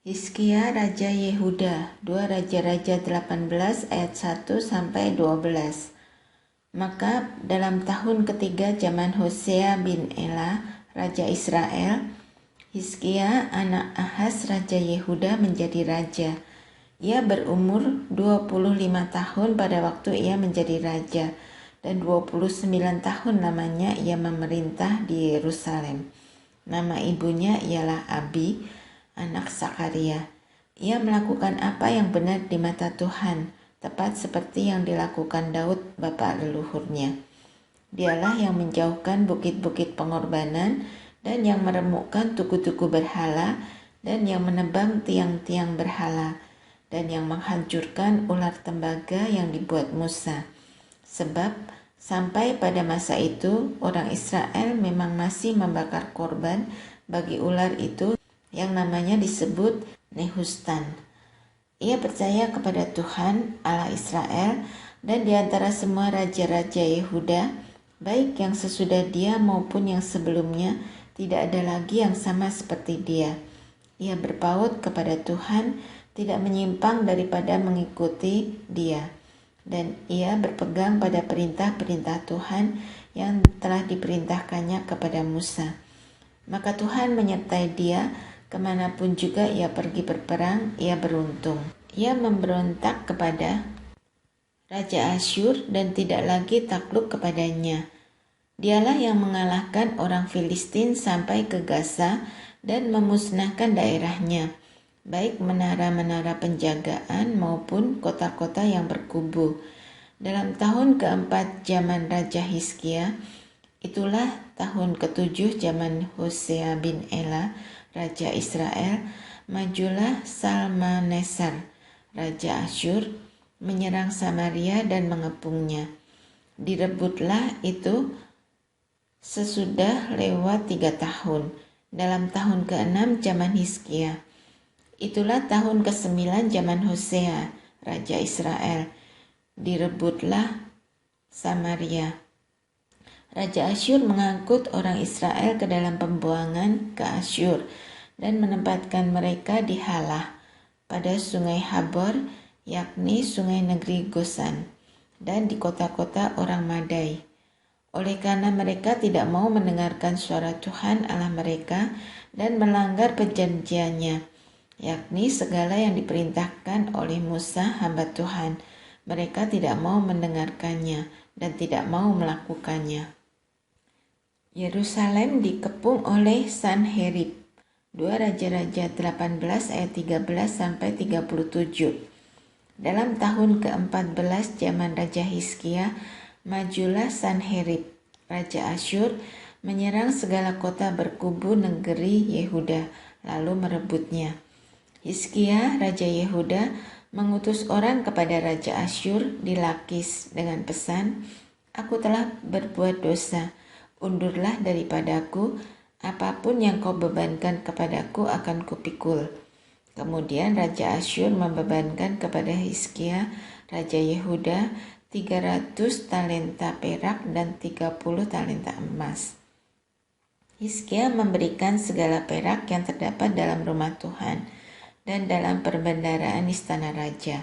Hizkia Raja Yehuda, 2 Raja-Raja 18 ayat 1 sampai 12. Maka dalam tahun ketiga zaman Hosea bin Ela, Raja Israel, Hizkia anak Ahaz Raja Yehuda menjadi raja. Ia berumur 25 tahun pada waktu ia menjadi raja, dan 29 tahun lamanya ia memerintah di Yerusalem. Nama ibunya ialah Abi, anak Sakaria. Ia melakukan apa yang benar di mata Tuhan, tepat seperti yang dilakukan Daud bapa leluhurnya. Dialah yang menjauhkan bukit-bukit pengorbanan dan yang meremukkan tugu-tugu berhala dan yang menebang tiang-tiang berhala dan yang menghancurkan ular tembaga yang dibuat Musa. Sebab sampai pada masa itu orang Israel memang masih membakar korban bagi ular itu yang namanya disebut Nehustan. Ia percaya kepada Tuhan Allah Israel, dan di antara semua raja-raja Yehuda, baik yang sesudah dia maupun yang sebelumnya, tidak ada lagi yang sama seperti dia. Ia berpaut kepada Tuhan, tidak menyimpang daripada mengikuti dia, dan ia berpegang pada perintah-perintah Tuhan yang telah diperintahkannya kepada Musa. Maka Tuhan menyertai dia, kemanapun juga ia pergi berperang, ia beruntung. Ia memberontak kepada Raja Asyur dan tidak lagi takluk kepadanya. Dialah yang mengalahkan orang Filistin sampai ke Gaza dan memusnahkan daerahnya, baik menara-menara penjagaan maupun kota-kota yang berkubu. Dalam tahun keempat zaman Raja Hizkia, itulah tahun ketujuh zaman Hosea bin Ela, Raja Israel, majulah Salmaneser, Raja Asyur, menyerang Samaria dan mengepungnya. Direbutlah itu sesudah lewat 3 tahun, dalam tahun ke-6 zaman Hizkia. Itulah tahun ke-9 zaman Hosea, Raja Israel. Direbutlah Samaria. Raja Asyur mengangkut orang Israel ke dalam pembuangan ke Asyur dan menempatkan mereka di Halah pada sungai Habor, yakni sungai negeri Gosan, dan di kota-kota orang Madai. Oleh karena mereka tidak mau mendengarkan suara Tuhan Allah mereka dan melanggar perjanjiannya, yakni segala yang diperintahkan oleh Musa hamba Tuhan, mereka tidak mau mendengarkannya dan tidak mau melakukannya. Yerusalem dikepung oleh Sanherib. 2 Raja-Raja 18 ayat 13 sampai 37. Dalam tahun ke-14 zaman Raja Hizkia, majulah Sanherib, Raja Asyur, menyerang segala kota berkubu negeri Yehuda, lalu merebutnya. Hizkia, Raja Yehuda, mengutus orang kepada Raja Asyur di Lakis dengan pesan, "Aku telah berbuat dosa. Undurlah daripadaku, apapun yang kau bebankan kepadaku akan kupikul." Kemudian Raja Asyur membebankan kepada Hizkia, Raja Yehuda, 300 talenta perak dan 30 talenta emas. Hizkia memberikan segala perak yang terdapat dalam rumah Tuhan dan dalam perbendaharaan istana raja.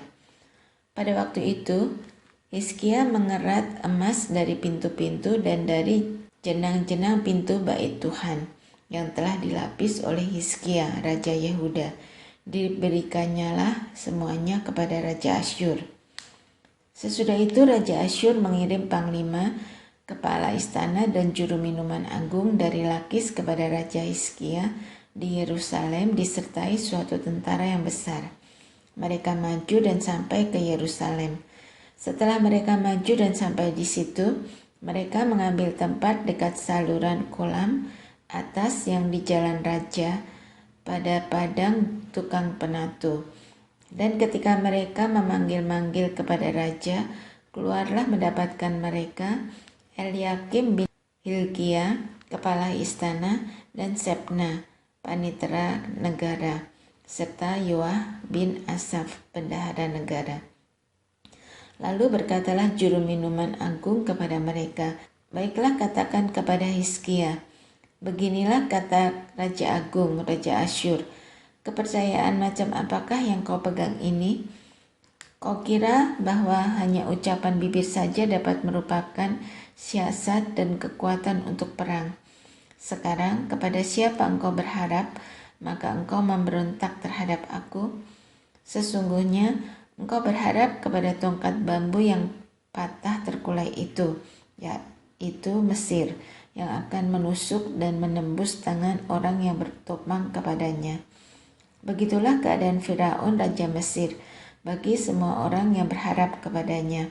Pada waktu itu, Hizkia mengerat emas dari pintu-pintu dan dari jenang-jenang pintu bait Tuhan yang telah dilapis oleh Hizkia, Raja Yehuda. Diberikannya semuanya kepada Raja Asyur. Sesudah itu Raja Asyur mengirim panglima, kepala istana dan juru minuman agung dari Lakis kepada Raja Hizkia di Yerusalem disertai suatu tentara yang besar. Mereka maju dan sampai ke Yerusalem. Setelah mereka maju dan sampai di situ, mereka mengambil tempat dekat saluran kolam atas yang di Jalan Raja pada padang tukang penatu. Dan ketika mereka memanggil-manggil kepada raja, keluarlah mendapatkan mereka Eliakim bin Hilkia, kepala istana, dan Sebna, panitera negara, serta Yoah bin Asaf, bendahara negara. Lalu berkatalah juru minuman agung kepada mereka, "Baiklah, katakan kepada Hizkia, beginilah kata Raja Agung, Raja Asyur, Kepercayaan macam apakah yang kau pegang ini? Kau kira bahwa hanya ucapan bibir saja dapat merupakan siasat dan kekuatan untuk perang. Sekarang kepada siapa engkau berharap, maka engkau memberontak terhadap aku? Sesungguhnya engkau berharap kepada tongkat bambu yang patah terkulai itu, yaitu Mesir, yang akan menusuk dan menembus tangan orang yang bertopang kepadanya. Begitulah keadaan Firaun Raja Mesir bagi semua orang yang berharap kepadanya.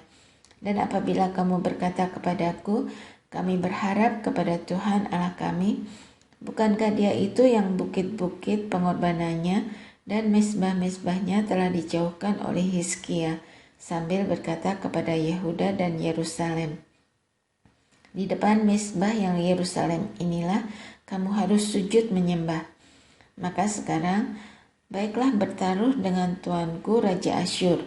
Dan apabila kamu berkata kepadaku, kami berharap kepada Tuhan Allah kami, bukankah Dia itu yang bukit-bukit pengorbanannya dan mezbah-mezbahnya telah dijauhkan oleh Hizkia, sambil berkata kepada Yehuda dan Yerusalem, di depan mezbah yang Yerusalem inilah kamu harus sujud menyembah. Maka sekarang, baiklah bertaruh dengan tuanku Raja Asyur.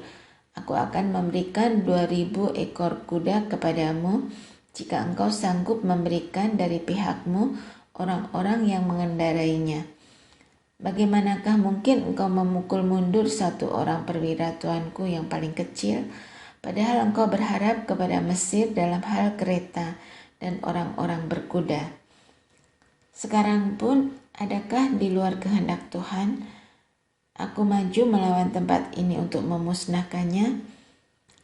Aku akan memberikan 2000 ekor kuda kepadamu, jika engkau sanggup memberikan dari pihakmu orang-orang yang mengendarainya. Bagaimanakah mungkin engkau memukul mundur satu orang perwira tuanku yang paling kecil, padahal engkau berharap kepada Mesir dalam hal kereta dan orang-orang berkuda? Sekarang pun, adakah di luar kehendak Tuhan aku maju melawan tempat ini untuk memusnahkannya?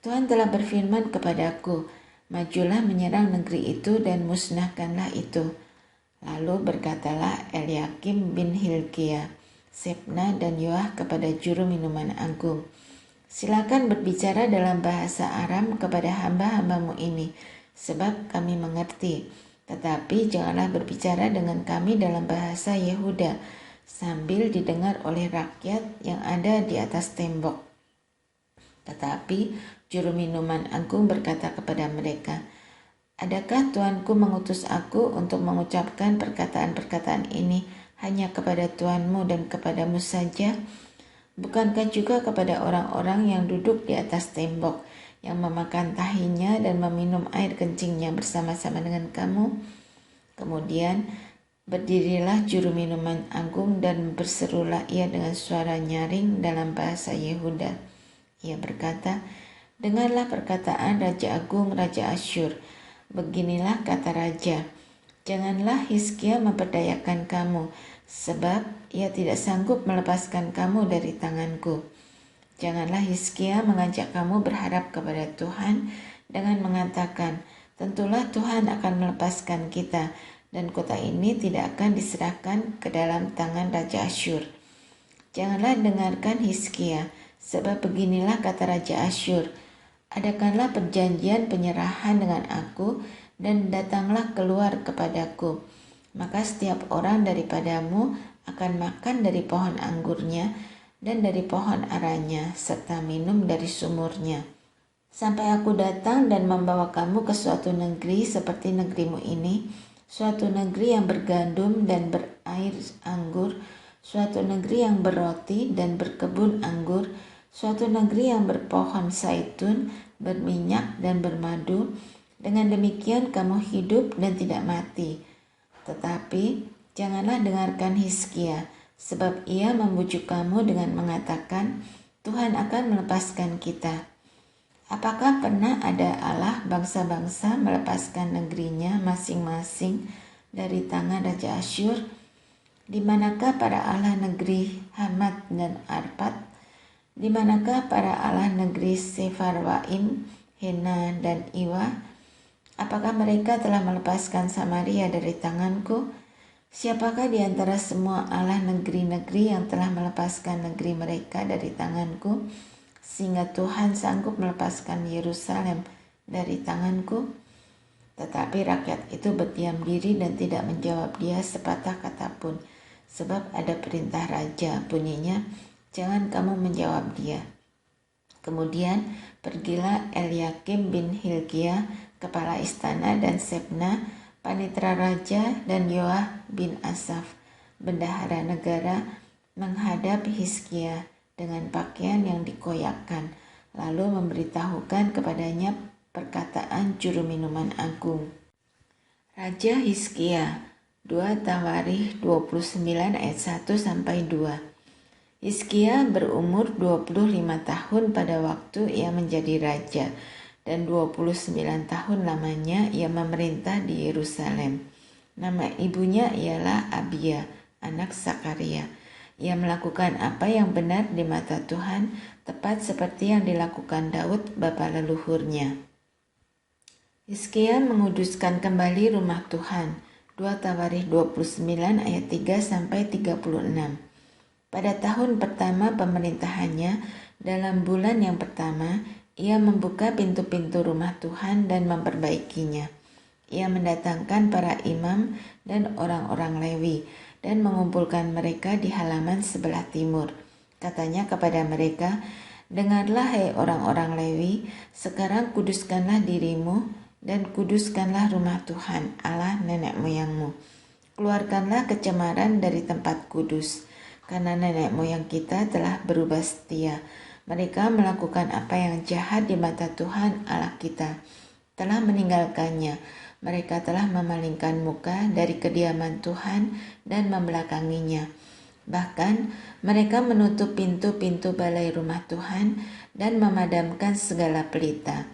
Tuhan telah berfirman kepadaku, majulah menyerang negeri itu dan musnahkanlah itu. Lalu berkatalah Eliakim bin Hilkia, Sebna dan Yoah kepada juru minuman agung, silakan berbicara dalam bahasa Aram kepada hamba-hambamu ini, sebab kami mengerti. Tetapi janganlah berbicara dengan kami dalam bahasa Yehuda, sambil didengar oleh rakyat yang ada di atas tembok. Tetapi juru minuman agung berkata kepada mereka, adakah tuanku mengutus aku untuk mengucapkan perkataan-perkataan ini hanya kepada tuanmu dan kepadamu saja? Bukankah juga kepada orang-orang yang duduk di atas tembok, yang memakan tahinya dan meminum air kencingnya bersama-sama dengan kamu? Kemudian berdirilah juru minuman agung dan berserulah ia dengan suara nyaring dalam bahasa Yehuda. Ia berkata, dengarlah perkataan Raja Agung Raja Asyur. Beginilah kata Raja, janganlah Hizkia memperdayakan kamu, sebab ia tidak sanggup melepaskan kamu dari tanganku. Janganlah Hizkia mengajak kamu berharap kepada Tuhan dengan mengatakan, tentulah Tuhan akan melepaskan kita, dan kota ini tidak akan diserahkan ke dalam tangan Raja Asyur. Janganlah dengarkan Hizkia, sebab beginilah kata Raja Asyur, adakanlah perjanjian penyerahan dengan aku dan datanglah keluar kepadaku. Maka setiap orang daripadamu akan makan dari pohon anggurnya dan dari pohon aranya serta minum dari sumurnya. Sampai aku datang dan membawa kamu ke suatu negeri seperti negerimu ini, suatu negeri yang bergandum dan berair anggur, suatu negeri yang berroti dan berkebun anggur, suatu negeri yang berpohon zaitun, berminyak dan bermadu. Dengan demikian kamu hidup dan tidak mati. Tetapi janganlah dengarkan Hizkia, sebab ia membujuk kamu dengan mengatakan, Tuhan akan melepaskan kita. Apakah pernah ada Allah bangsa-bangsa melepaskan negerinya masing-masing dari tangan Raja Asyur? Di manakah para Allah negeri Hamat dan Arpad? Di manakah para Allah negeri Sefarwaim, Hena, dan Iwa? Apakah mereka telah melepaskan Samaria dari tanganku? Siapakah di antara semua Allah negeri-negeri yang telah melepaskan negeri mereka dari tanganku, sehingga Tuhan sanggup melepaskan Yerusalem dari tanganku? Tetapi rakyat itu berdiam diri dan tidak menjawab dia sepatah kata pun, sebab ada perintah raja, bunyinya, jangan kamu menjawab dia. Kemudian pergilah Eliakim bin Hilkia, kepala istana, dan Sebna, panitera raja, dan Yoah bin Asaf, bendahara negara, menghadap Hizkia dengan pakaian yang dikoyakkan, lalu memberitahukan kepadanya perkataan juru minuman agung. Raja Hizkia, 2 Tawarikh 29 ayat 1-2. Hizkia berumur 25 tahun pada waktu ia menjadi raja, dan 29 tahun lamanya ia memerintah di Yerusalem. Nama ibunya ialah Abia, anak Sakaria. Ia melakukan apa yang benar di mata Tuhan, tepat seperti yang dilakukan Daud bapa leluhurnya. Hizkia menguduskan kembali rumah Tuhan. 2 Tawarikh 29 ayat 3-36. Pada tahun pertama pemerintahannya, dalam bulan yang pertama, ia membuka pintu-pintu rumah Tuhan dan memperbaikinya. Ia mendatangkan para imam dan orang-orang Lewi dan mengumpulkan mereka di halaman sebelah timur. Katanya kepada mereka, "Dengarlah hai orang-orang Lewi, sekarang kuduskanlah dirimu dan kuduskanlah rumah Tuhan, Allah nenek moyangmu. Keluarkanlah kecemaran dari tempat kudus. Karena nenek moyang kita telah berubah setia. Mereka melakukan apa yang jahat di mata Tuhan Allah kita, telah meninggalkannya. Mereka telah memalingkan muka dari kediaman Tuhan dan membelakanginya. Bahkan mereka menutup pintu-pintu balai rumah Tuhan dan memadamkan segala pelita.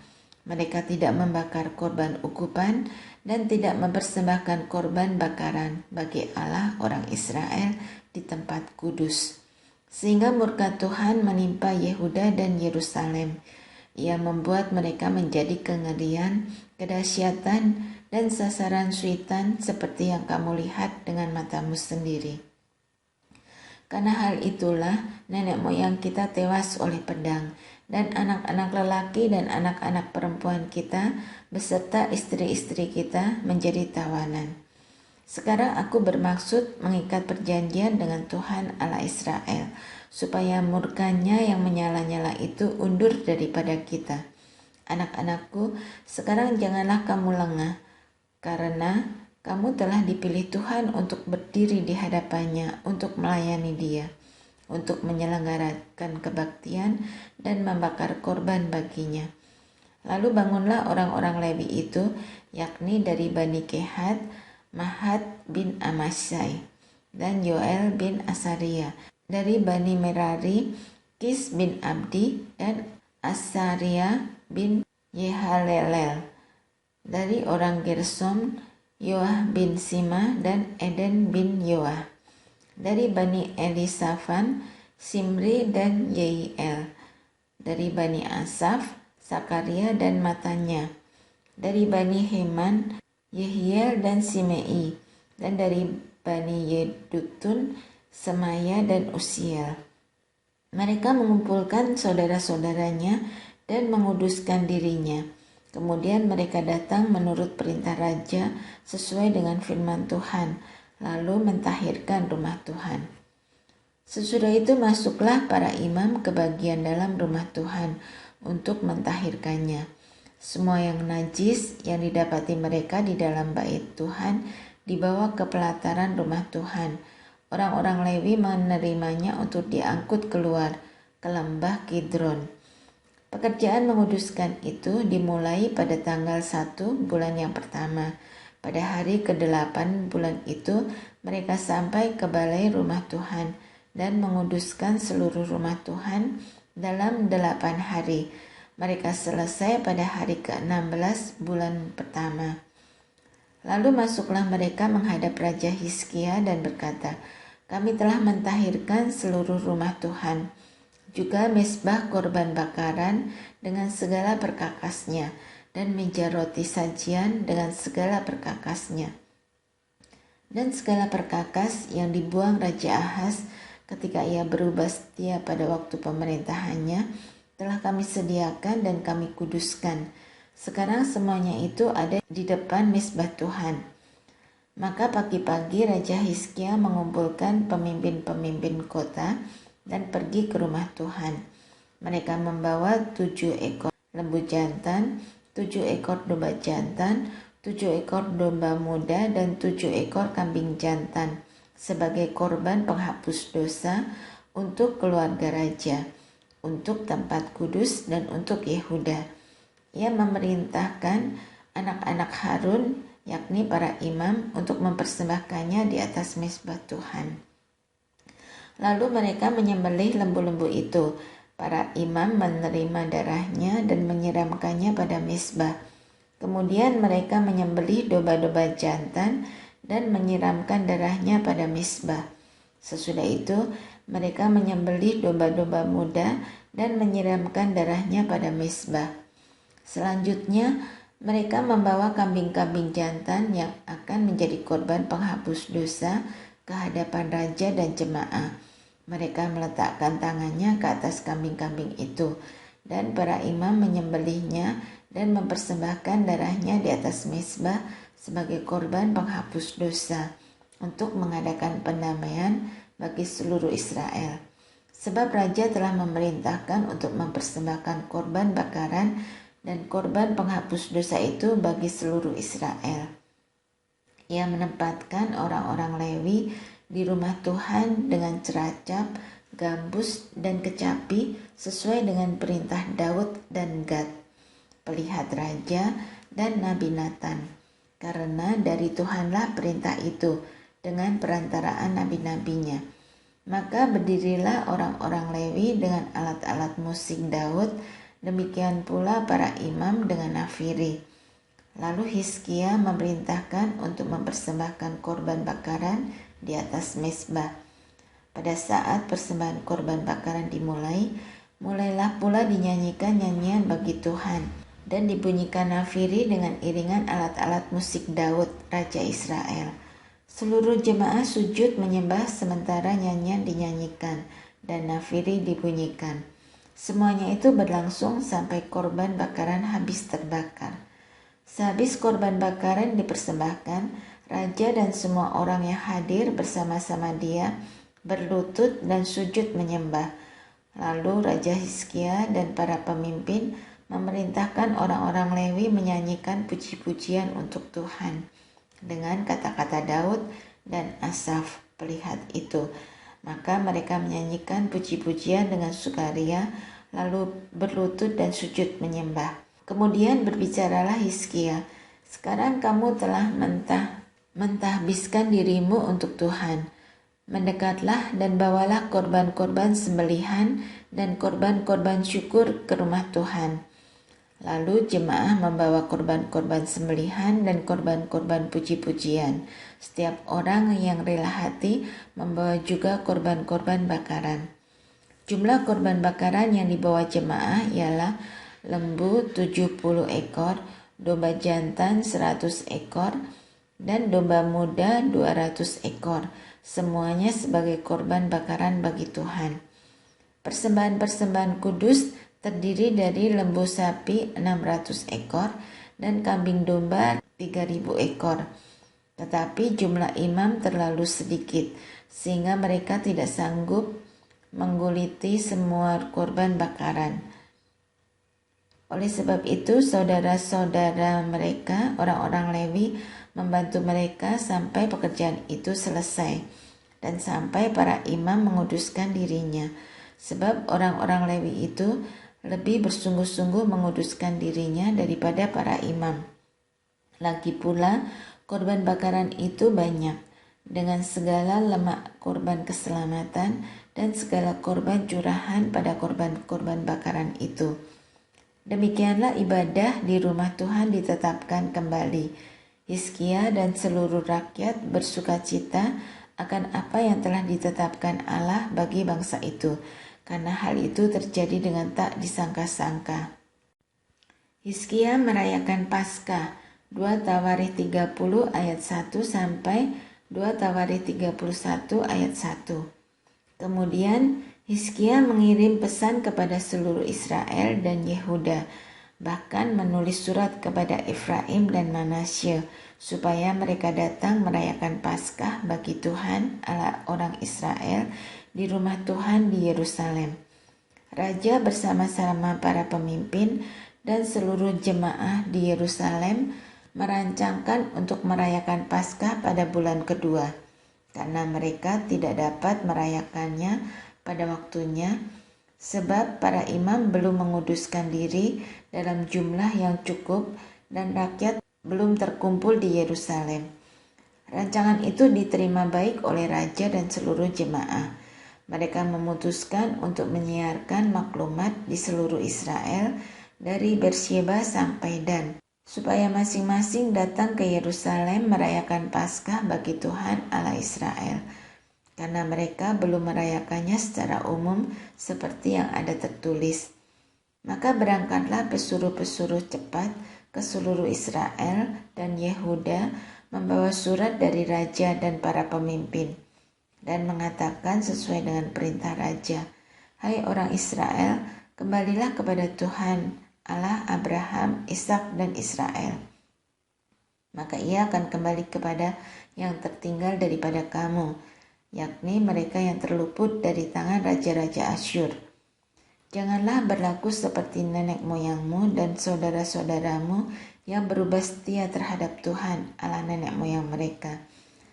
Mereka tidak membakar korban ukupan dan tidak mempersembahkan korban bakaran bagi Allah orang Israel di tempat kudus. Sehingga murka Tuhan menimpa Yehuda dan Yerusalem. Ia membuat mereka menjadi kengerian, kedahsyatan, dan sasaran syaitan seperti yang kamu lihat dengan matamu sendiri. Karena hal itulah nenek moyang kita tewas oleh pedang, dan anak-anak lelaki dan anak-anak perempuan kita beserta istri-istri kita menjadi tawanan. Sekarang aku bermaksud mengikat perjanjian dengan Tuhan Allah Israel, supaya murkanya yang menyala-nyala itu undur daripada kita. Anak-anakku, sekarang janganlah kamu lengah, karena kamu telah dipilih Tuhan untuk berdiri di hadapannya, untuk melayani Dia, untuk menyelenggarakan kebaktian dan membakar korban baginya. Lalu bangunlah orang-orang Lewi itu, yakni dari Bani Kehat, Mahat bin Amasai, dan Yoel bin Asaria. Dari Bani Merari, Kis bin Abdi, dan Asaria bin Yehalelel. Dari orang Gersom, Yoah bin Sima dan Eden bin Yoah. Dari Bani Elisafan, Simri dan Yeiel. Dari Bani Asaf, Sakaria dan Matanya. Dari Bani Heman, Yehiel dan Simei. Dan dari Bani Yedutun, Semaya dan Usiel. Mereka mengumpulkan saudara-saudaranya dan menguduskan dirinya. Kemudian mereka datang menurut perintah raja sesuai dengan firman Tuhan, lalu mentahirkan rumah Tuhan. Sesudah itu masuklah para imam ke bagian dalam rumah Tuhan untuk mentahirkannya. Semua yang najis yang didapati mereka di dalam bait Tuhan dibawa ke pelataran rumah Tuhan. Orang-orang Lewi menerimanya untuk diangkut keluar ke lembah Kidron. Pekerjaan menguduskan itu dimulai pada tanggal 1 bulan yang pertama. Pada hari ke-8 bulan itu mereka sampai ke balai rumah Tuhan dan menguduskan seluruh rumah Tuhan dalam 8 hari. Mereka selesai pada hari ke-16 bulan pertama. Lalu masuklah mereka menghadap Raja Hizkia dan berkata, "Kami telah mentahirkan seluruh rumah Tuhan, juga mezbah korban bakaran dengan segala perkakasnya, dan meja roti sajian dengan segala perkakasnya, dan segala perkakas yang dibuang Raja Ahaz ketika ia berubah setia pada waktu pemerintahannya, telah kami sediakan dan kami kuduskan. Sekarang semuanya itu ada di depan mezbah Tuhan." Maka pagi-pagi Raja Hizkia mengumpulkan pemimpin-pemimpin kota dan pergi ke rumah Tuhan. Mereka membawa 7 ekor lembu jantan, 7 ekor domba jantan, 7 ekor domba muda, dan 7 ekor kambing jantan sebagai korban penghapus dosa untuk keluarga raja, untuk tempat kudus dan untuk Yehuda. Ia memerintahkan anak-anak Harun, yakni para imam, untuk mempersembahkannya di atas mezbah Tuhan. Lalu mereka menyembelih lembu-lembu itu. Para imam menerima darahnya dan menyiramkannya pada mezbah. Kemudian mereka menyembelih domba-domba jantan dan menyiramkan darahnya pada mezbah. Sesudah itu, mereka menyembelih domba-domba muda dan menyiramkan darahnya pada mezbah. Selanjutnya, mereka membawa kambing-kambing jantan yang akan menjadi korban penghapus dosa ke hadapan raja dan jemaah. Mereka meletakkan tangannya ke atas kambing-kambing itu, dan para imam menyembelihnya dan mempersembahkan darahnya di atas mezbah sebagai korban penghapus dosa untuk mengadakan pendamaian bagi seluruh Israel. Sebab raja telah memerintahkan untuk mempersembahkan korban bakaran dan korban penghapus dosa itu bagi seluruh Israel. Ia menempatkan orang-orang Lewi di rumah Tuhan dengan ceracap, gambus, dan kecapi sesuai dengan perintah Daud dan Gad, pelihat raja, dan Nabi Natan. Karena dari Tuhanlah perintah itu dengan perantaraan nabi-nabinya. Maka berdirilah orang-orang Lewi dengan alat-alat musik Daud, demikian pula para imam dengan nafiri. Lalu Hizkia memerintahkan untuk mempersembahkan korban bakaran di atas mezbah. Pada saat persembahan korban bakaran mulailah pula dinyanyikan nyanyian bagi Tuhan dan dibunyikan nafiri dengan iringan alat-alat musik Daud, Raja Israel. Seluruh jemaah sujud menyembah sementara nyanyian dinyanyikan dan nafiri dibunyikan. Semuanya itu berlangsung sampai korban bakaran habis terbakar. Sehabis korban bakaran dipersembahkan, raja dan semua orang yang hadir bersama-sama dia berlutut dan sujud menyembah. Lalu Raja Hizkia dan para pemimpin memerintahkan orang-orang Lewi menyanyikan puji-pujian untuk Tuhan dengan kata-kata Daud dan Asaf, pelihat itu. Maka mereka menyanyikan puji-pujian dengan sukaria, lalu berlutut dan sujud menyembah. Kemudian berbicaralah Hizkia, "Sekarang kamu telah mentahbiskan dirimu untuk Tuhan. Mendekatlah dan bawalah korban-korban sembelihan dan korban-korban syukur ke rumah Tuhan." Lalu jemaah membawa korban-korban sembelihan dan korban-korban puji-pujian. Setiap orang yang rela hati membawa juga korban-korban bakaran. Jumlah korban bakaran yang dibawa jemaah ialah lembu 70 ekor, domba jantan 100 ekor, dan domba muda 200 ekor, semuanya sebagai korban bakaran bagi Tuhan. Persembahan-persembahan kudus terdiri dari lembu sapi 600 ekor dan kambing domba 3000 ekor. Tetapi jumlah imam terlalu sedikit sehingga mereka tidak sanggup mengguliti semua korban bakaran. Oleh sebab itu, saudara-saudara mereka, orang-orang Lewi, membantu mereka sampai pekerjaan itu selesai dan sampai para imam menguduskan dirinya. Sebab orang-orang Lewi itu lebih bersungguh-sungguh menguduskan dirinya daripada para imam. Lagi pula, korban bakaran itu banyak, dengan segala lemak korban keselamatan dan segala korban curahan pada korban-korban bakaran itu. Demikianlah ibadah di rumah Tuhan ditetapkan kembali. Hizkia dan seluruh rakyat bersukacita akan apa yang telah ditetapkan Allah bagi bangsa itu, karena hal itu terjadi dengan tak disangka-sangka. Hizkia merayakan Paskah, 2 Tawarikh 30 ayat 1 sampai 2 Tawarikh 31 ayat 1. Kemudian Hizkia mengirim pesan kepada seluruh Israel dan Yehuda, bahkan menulis surat kepada Efraim dan Manasye, supaya mereka datang merayakan Paskah bagi Tuhan Allah orang Israel di rumah Tuhan di Yerusalem. Raja bersama-sama para pemimpin dan seluruh jemaah di Yerusalem merancangkan untuk merayakan Paskah pada bulan kedua, karena mereka tidak dapat merayakannya pada waktunya, sebab para imam belum menguduskan diri dalam jumlah yang cukup dan rakyat belum terkumpul di Yerusalem. Rancangan itu diterima baik oleh raja dan seluruh jemaah. Mereka memutuskan untuk menyiarkan maklumat di seluruh Israel dari Beersheba sampai Dan, supaya masing-masing datang ke Yerusalem merayakan Paskah bagi Tuhan Allah Israel, karena mereka belum merayakannya secara umum seperti yang ada tertulis. Maka berangkatlah pesuruh-pesuruh cepat ke seluruh Israel dan Yehuda membawa surat dari raja dan para pemimpin, dan mengatakan sesuai dengan perintah raja, "Hai orang Israel, kembalilah kepada Tuhan, Allah Abraham, Ishak dan Israel. Maka ia akan kembali kepada yang tertinggal daripada kamu, yakni mereka yang terluput dari tangan raja-raja Asyur. Janganlah berlaku seperti nenek moyangmu dan saudara-saudaramu yang berubah setia terhadap Tuhan, Allah nenek moyang mereka,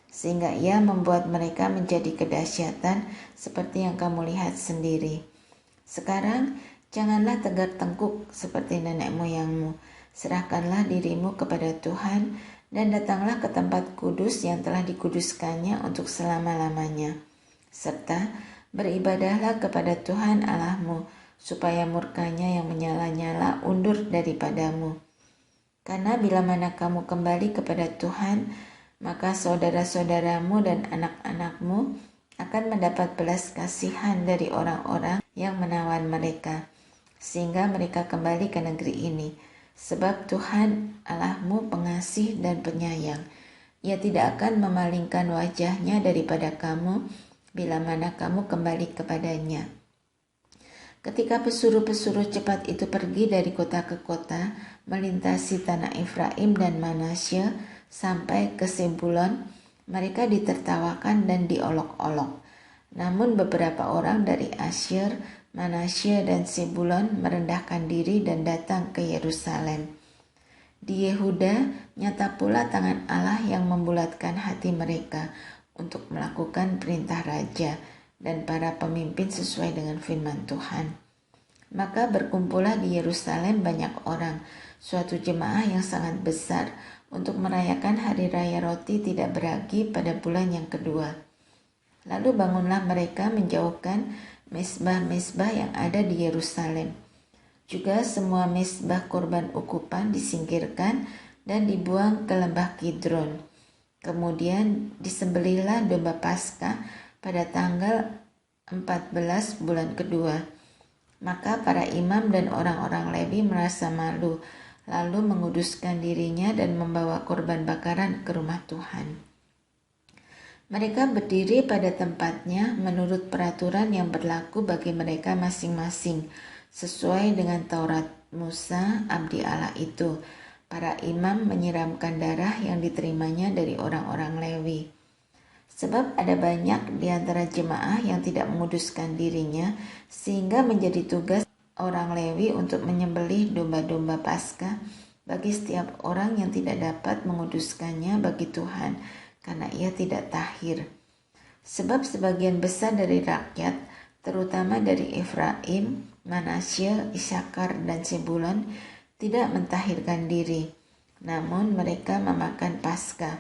sehingga ia membuat mereka menjadi kedahsyatan seperti yang kamu lihat sendiri. Sekarang janganlah tegar tengkuk seperti nenek moyangmu. Serahkanlah dirimu kepada Tuhan dan datanglah ke tempat kudus yang telah dikuduskannya untuk selama-lamanya. Serta beribadahlah kepada Tuhan Allahmu, supaya murkanya yang menyala-nyala undur daripadamu. Karena bila mana kamu kembali kepada Tuhan, maka saudara-saudaramu dan anak-anakmu akan mendapat belas kasihan dari orang-orang yang menawan mereka, sehingga mereka kembali ke negeri ini. Sebab Tuhan Allahmu pengasih dan penyayang. Ia tidak akan memalingkan wajahnya daripada kamu bila mana kamu kembali kepadanya." Ketika pesuruh-pesuruh cepat itu pergi dari kota ke kota, melintasi tanah Efraim dan Manasye sampai ke Zebulon, mereka ditertawakan dan diolok-olok. Namun beberapa orang dari Asyir, Manasye dan Zebulon merendahkan diri dan datang ke Yerusalem. Di Yehuda nyata pula tangan Allah yang membulatkan hati mereka untuk melakukan perintah raja dan para pemimpin sesuai dengan firman Tuhan. Maka berkumpullah di Yerusalem banyak orang, suatu jemaah yang sangat besar, untuk merayakan hari raya roti tidak beragi pada bulan yang kedua. Lalu bangunlah mereka menjauhkan mezbah-mezbah yang ada di Yerusalem. Juga semua mezbah korban ukupan disingkirkan dan dibuang ke lembah Kidron. Kemudian disembelihlah domba Paskah pada tanggal 14 bulan kedua. Maka para imam dan orang-orang Lewi merasa malu, lalu menguduskan dirinya dan membawa korban bakaran ke rumah Tuhan. Mereka berdiri pada tempatnya menurut peraturan yang berlaku bagi mereka masing-masing, sesuai dengan Taurat Musa, abdi Allah itu. Para imam menyiramkan darah yang diterimanya dari orang-orang Lewi. Sebab ada banyak di antara jemaah yang tidak menguduskan dirinya, sehingga menjadi tugas orang Lewi untuk menyembelih domba-domba Paskah bagi setiap orang yang tidak dapat menguduskannya bagi Tuhan, karena ia tidak tahir. Sebab sebagian besar dari rakyat, terutama dari Efraim, Manasye, Isakar, dan Zebulon, tidak mentahirkan diri, namun mereka memakan Paskah,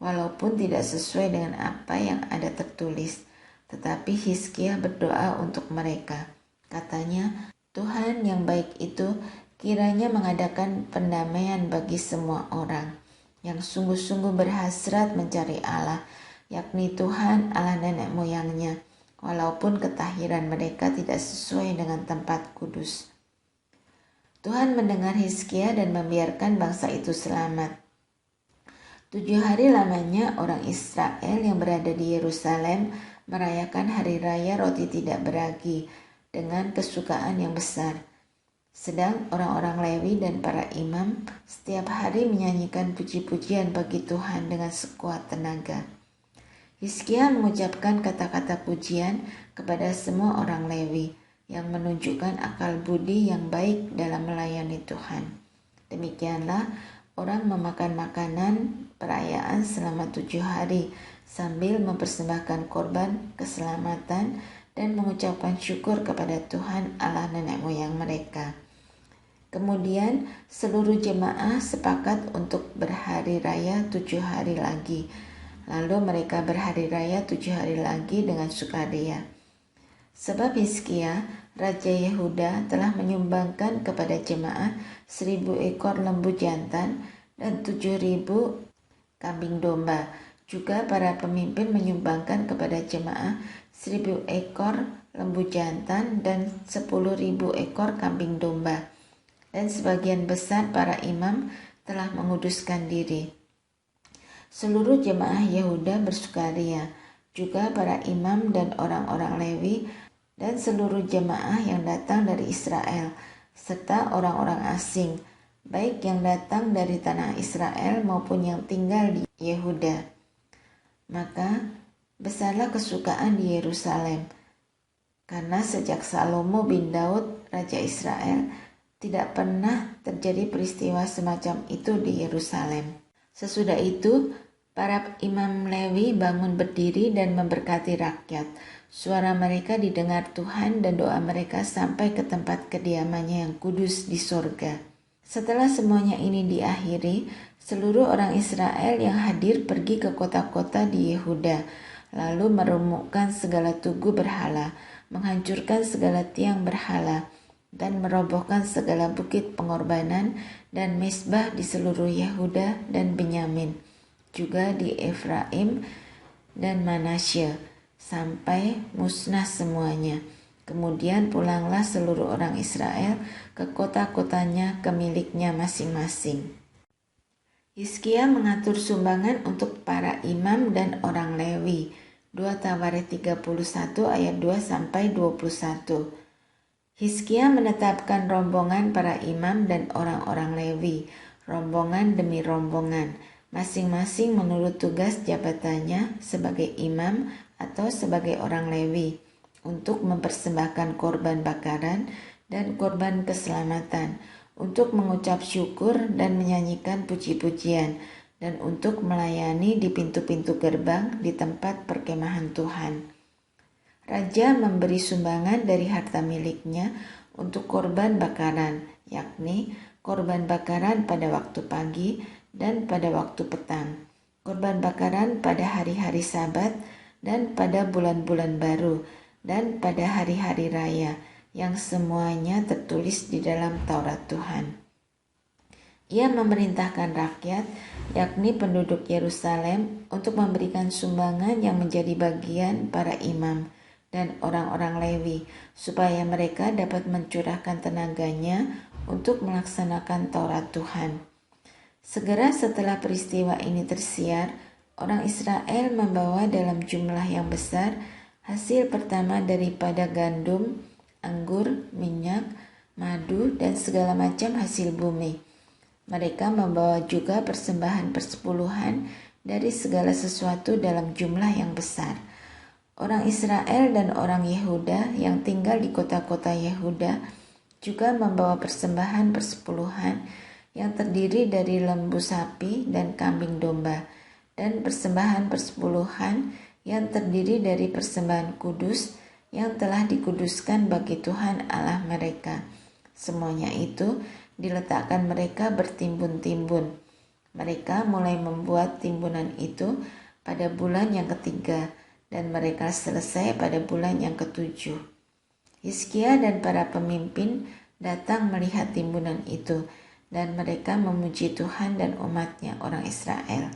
walaupun tidak sesuai dengan apa yang ada tertulis. Tetapi Hizkia berdoa untuk mereka. Katanya, "Tuhan yang baik itu kiranya mengadakan pendamaian bagi semua orang yang sungguh-sungguh berhasrat mencari Allah, yakni Tuhan Allah nenek moyangnya, walaupun ketahiran mereka tidak sesuai dengan tempat kudus." Tuhan mendengar Hizkia dan membiarkan bangsa itu selamat. 7 hari lamanya orang Israel yang berada di Yerusalem merayakan hari raya roti tidak beragi dengan kesukaan yang besar. Sedang orang-orang Lewi dan para imam setiap hari menyanyikan puji-pujian bagi Tuhan dengan sekuat tenaga. Hizkia mengucapkan kata-kata pujian kepada semua orang Lewi yang menunjukkan akal budi yang baik dalam melayani Tuhan. Demikianlah orang memakan makanan perayaan selama 7 hari sambil mempersembahkan korban keselamatan dan mengucapkan syukur kepada Tuhan Allah nenek moyang mereka. Kemudian seluruh jemaah sepakat untuk berhari raya 7 hari lagi. Lalu mereka berhari raya 7 hari lagi dengan sukaria. Sebab Hizkia, Raja Yehuda telah menyumbangkan kepada jemaah 1.000 ekor lembu jantan dan 7.000 kambing domba. Juga para pemimpin menyumbangkan kepada jemaah 1.000 ekor lembu jantan dan 10.000 ekor kambing domba. Dan sebagian besar para imam telah menguduskan diri. Seluruh jemaah Yehuda bersukaria, juga para imam dan orang-orang Lewi dan seluruh jemaah yang datang dari Israel, serta orang-orang asing, baik yang datang dari tanah Israel maupun yang tinggal di Yehuda. Maka besarlah kesukaan di Yerusalem, karena sejak Salomo bin Daud, Raja Israel, tidak pernah terjadi peristiwa semacam itu di Yerusalem. Sesudah itu, para imam Lewi bangun berdiri dan memberkati rakyat. Suara mereka didengar Tuhan dan doa mereka sampai ke tempat kediamannya yang kudus di sorga. Setelah semuanya ini diakhiri, seluruh orang Israel yang hadir pergi ke kota-kota di Yehuda, lalu meremukkan segala tugu berhala, menghancurkan segala tiang berhala, dan merobohkan segala bukit pengorbanan dan mezbah di seluruh Yehuda dan Benyamin, juga di Efraim dan Manasye, sampai musnah semuanya. Kemudian pulanglah seluruh orang Israel ke kota-kotanya, ke miliknya masing-masing. Hizkia mengatur sumbangan untuk para imam dan orang Lewi. 2 Tawaret 31 ayat 2-21. Hizkia menetapkan rombongan para imam dan orang-orang Lewi, rombongan demi rombongan, masing-masing menurut tugas jabatannya sebagai imam atau sebagai orang Lewi, untuk mempersembahkan korban bakaran dan korban keselamatan, untuk mengucap syukur dan menyanyikan puji-pujian, dan untuk melayani di pintu-pintu gerbang di tempat perkemahan Tuhan. Raja memberi sumbangan dari harta miliknya untuk korban bakaran, yakni korban bakaran pada waktu pagi dan pada waktu petang, korban bakaran pada hari-hari Sabat dan pada bulan-bulan baru, dan pada hari-hari raya, yang semuanya tertulis di dalam Taurat Tuhan. Ia memerintahkan rakyat, yakni penduduk Yerusalem, untuk memberikan sumbangan yang menjadi bagian para imam dan orang-orang Lewi, supaya mereka dapat mencurahkan tenaganya untuk melaksanakan Taurat Tuhan. Segera setelah peristiwa ini tersiar, orang Israel membawa dalam jumlah yang besar hasil pertama daripada gandum, anggur, minyak, madu, dan segala macam hasil bumi. Mereka membawa juga persembahan persepuluhan dari segala sesuatu dalam jumlah yang besar. Orang Israel dan orang Yehuda yang tinggal di kota-kota Yehuda juga membawa persembahan persepuluhan yang terdiri dari lembu sapi dan kambing domba, dan persembahan persepuluhan yang terdiri dari persembahan kudus yang telah dikuduskan bagi Tuhan Allah mereka. Semuanya itu diletakkan mereka bertimbun-timbun. Mereka mulai membuat timbunan itu pada bulan yang ketiga, dan mereka selesai pada bulan yang ketujuh. Hizkia dan para pemimpin datang melihat timbunan itu, dan mereka memuji Tuhan dan umatnya orang Israel.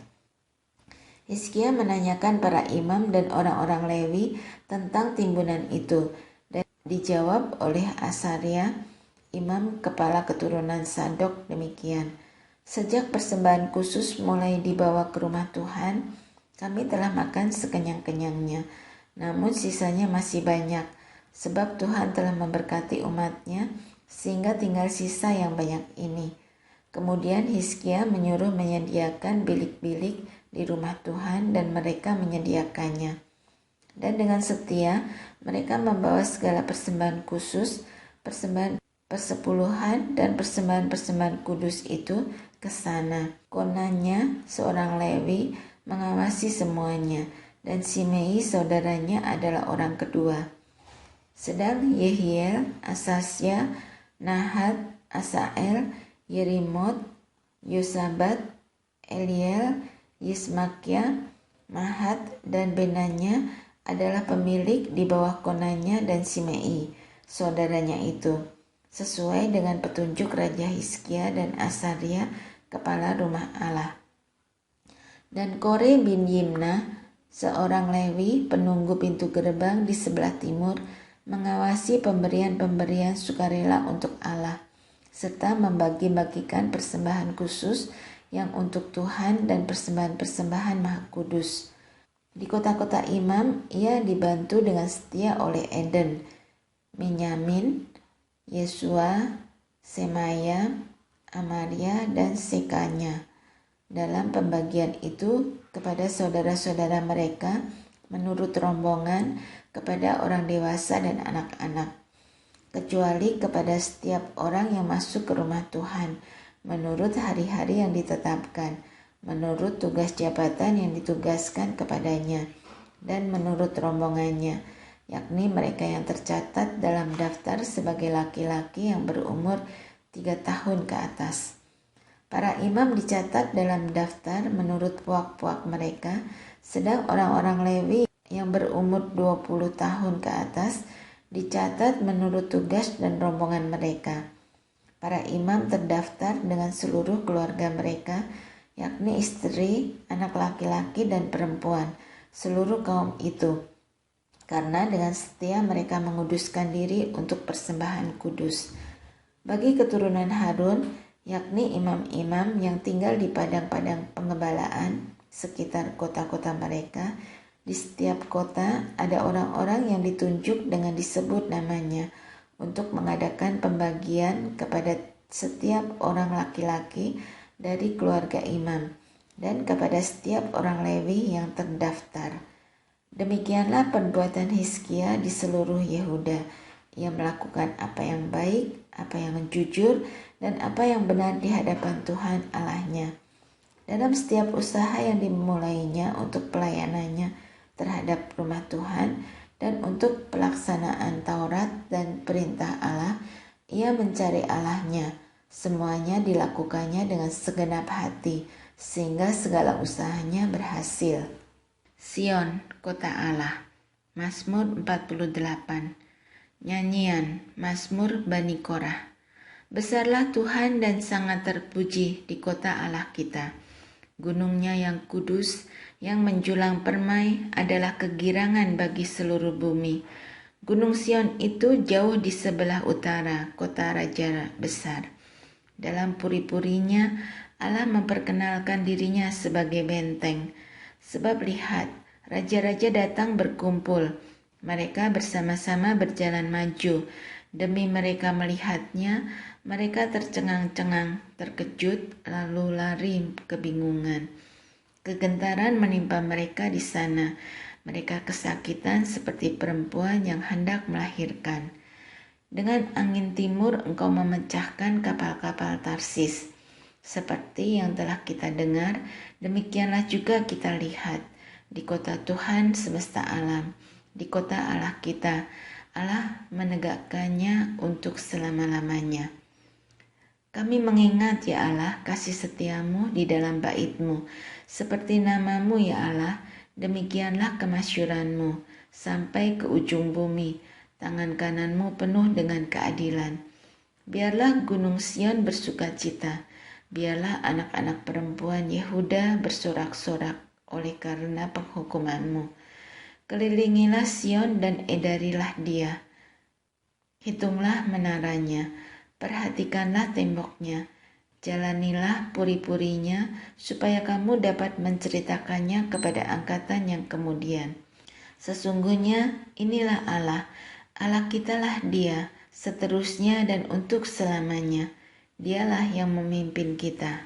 Hizkia menanyakan para imam dan orang-orang Lewi tentang timbunan itu, dan dijawab oleh Asaria, imam kepala keturunan Sadok, demikian: sejak persembahan khusus mulai dibawa ke rumah Tuhan, kami telah makan sekenyang-kenyangnya, namun sisanya masih banyak, sebab Tuhan telah memberkati umatnya sehingga tinggal sisa yang banyak ini. Kemudian Hizkia menyuruh menyediakan bilik-bilik di rumah Tuhan, dan mereka menyediakannya. Dan dengan setia mereka membawa segala persembahan khusus, persembahan persepuluhan, dan persembahan-persembahan kudus itu ke sana. Konanya seorang Lewi mengawasi semuanya, dan Simei saudaranya adalah orang kedua. Sedang Yehiel, Asasya, Nahat, Asael, Yerimot, Yosabat, Eliel, Yismakia, Mahat, dan Benanya adalah pemilik di bawah Konanya dan Simei, saudaranya itu, sesuai dengan petunjuk Raja Hizkia dan Asaria, kepala rumah Allah. Dan Kore bin Yimna, seorang Lewi, penunggu pintu gerbang di sebelah timur, mengawasi pemberian-pemberian sukarela untuk Allah, serta membagi-bagikan persembahan khusus yang untuk Tuhan dan persembahan-persembahan Maha Kudus. Di kota-kota imam, ia dibantu dengan setia oleh Eden, Minyamin, Yesua, Semaya, Amaria, dan Sekanya. Dalam pembagian itu kepada saudara-saudara mereka menurut rombongan, kepada orang dewasa dan anak-anak, kecuali kepada setiap orang yang masuk ke rumah Tuhan menurut hari-hari yang ditetapkan, menurut tugas jabatan yang ditugaskan kepadanya, dan menurut rombongannya, yakni mereka yang tercatat dalam daftar sebagai laki-laki yang berumur 3 tahun ke atas. Para imam dicatat dalam daftar menurut puak-puak mereka, sedang orang-orang Lewi yang berumur 20 tahun ke atas dicatat menurut tugas dan rombongan mereka. Para imam terdaftar dengan seluruh keluarga mereka, yakni istri, anak laki-laki dan perempuan, seluruh kaum itu. Karena dengan setia mereka menguduskan diri untuk persembahan kudus. Bagi keturunan Harun, yakni imam-imam yang tinggal di padang-padang pengembalaan sekitar kota-kota mereka, di setiap kota ada orang-orang yang ditunjuk dengan disebut namanya untuk mengadakan pembagian kepada setiap orang laki-laki dari keluarga imam dan kepada setiap orang Lewi yang terdaftar. Demikianlah perbuatan Hizkia di seluruh Yehuda. Ia melakukan apa yang baik, apa yang jujur, dan apa yang benar di hadapan Tuhan Allahnya. Dalam setiap usaha yang dimulainya untuk pelayanannya terhadap rumah Tuhan dan untuk pelaksanaan Taurat dan perintah Allah, ia mencari Allahnya. Semuanya dilakukannya dengan segenap hati, sehingga segala usahanya berhasil. Sion, kota Allah. Mazmur 48. Nyanyian Mazmur Bani Korah. Besarlah Tuhan dan sangat terpuji di kota Allah kita. Gunungnya yang kudus, yang menjulang permai adalah kegirangan bagi seluruh bumi. Gunung Sion itu jauh di sebelah utara, kota raja besar. Dalam puri-purinya, Allah memperkenalkan dirinya sebagai benteng. Sebab lihat, raja-raja datang berkumpul. Mereka bersama-sama berjalan maju. Demi mereka melihatnya, mereka tercengang-cengang, terkejut, lalu lari kebingungan. Kegentaran menimpa mereka di sana. Mereka kesakitan seperti perempuan yang hendak melahirkan. Dengan angin timur engkau memecahkan kapal-kapal Tarsis. Seperti yang telah kita dengar, demikianlah juga kita lihat. Di kota Tuhan semesta alam, di kota Allah kita, Allah menegakkannya untuk selama-lamanya. Kami mengingat ya Allah kasih setiamu di dalam bait-Mu. Seperti namamu ya Allah, demikianlah kemasyuranmu sampai ke ujung bumi. Tangan kananmu penuh dengan keadilan. Biarlah gunung Sion bersukacita. Biarlah anak-anak perempuan Yehuda bersorak-sorak oleh karena penghukumanmu. Kelilingilah Sion dan edarilah dia. Hitunglah menaranya. Perhatikanlah temboknya, jalanilah puri-purinya, supaya kamu dapat menceritakannya kepada angkatan yang kemudian. Sesungguhnya inilah Allah, Allah kitalah Dia, seterusnya dan untuk selamanya. Dialah yang memimpin kita.